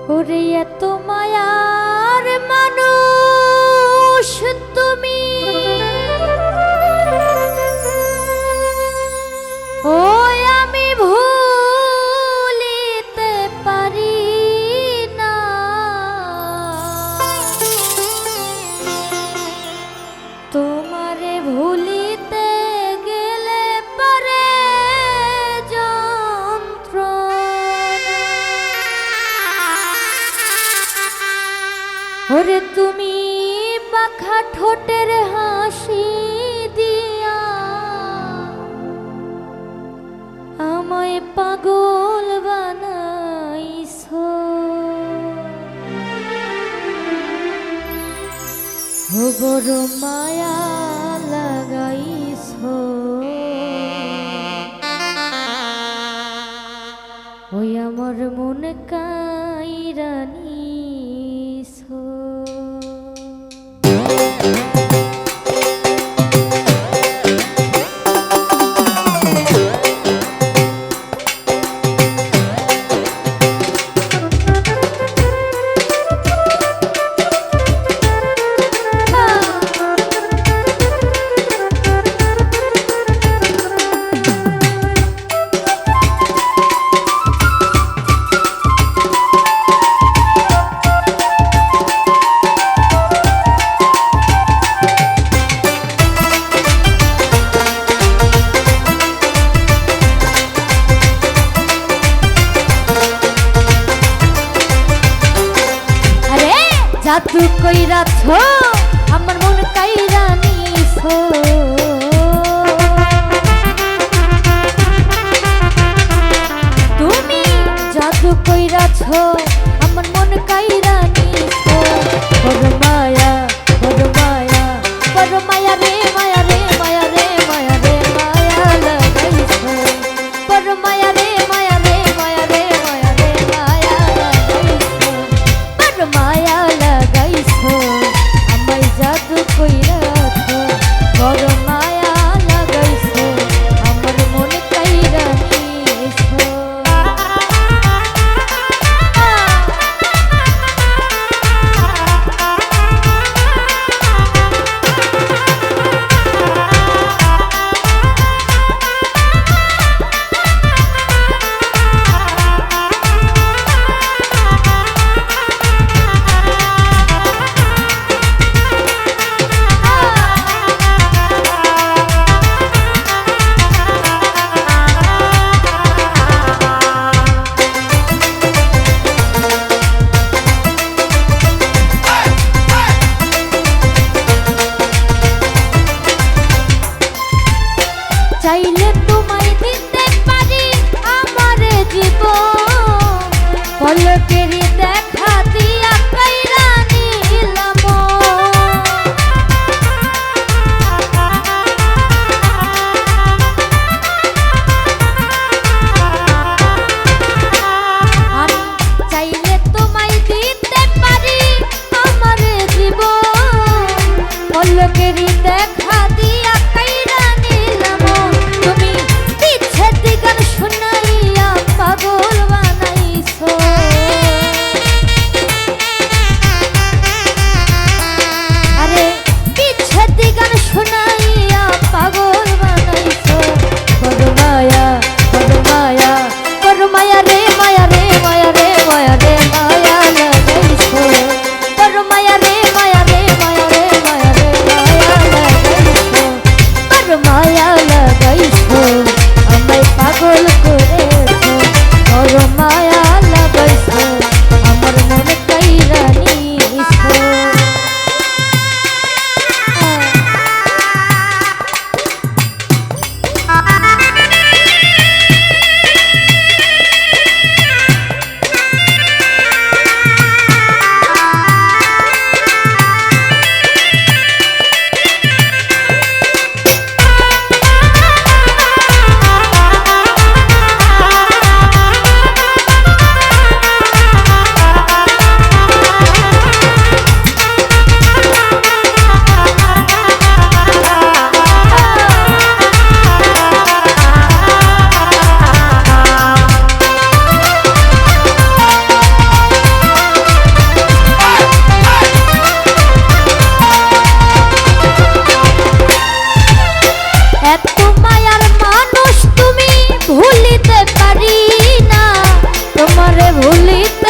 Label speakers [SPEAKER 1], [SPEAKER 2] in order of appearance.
[SPEAKER 1] ওরে এত মায়ার মানুষ তুমি, ও আমি ভুলিতে পারি না। তোমারে ভুলিতে গেলে পারে ওরে তুমি পাখা ঠোঁটের হাসি দিয়া আমায় পাগল বানাইছো, ও বড় মায়া লাগাইছো, ওই আমার মন কাইরানি জাদু কইরাছো আমার মন কাইরা নিছো, তুমি জাদু কইরাছো আমার মন কাইরা নিছো, বড় মায়া বড় মায়া বড় মায়া রে মায়া রে মায়া রে মায়া রে মায়া লাগাইছো, বড় মায়া রে মায়া রে মায়া রে মায়া রে মায়া লাগাইছো, বড় মায়া আমায় জাদু কইরাছো, বড় মায়া লাগাইছো আমার মন কাইরা নিছো। চাইলে তোমায় দিতে পারি আমার জীবন, পলকেরই দেখা দিয়া কাইরা নিলাম, আমি চাইলে তোমায় দিতে পারি আমার জীবন, পলকেরই দেখা দিয়া কাইরা নিলাম, তুমি বিচ্ছেদ গান শুনাইয়া পাগল বানাইছো। ভুলিতে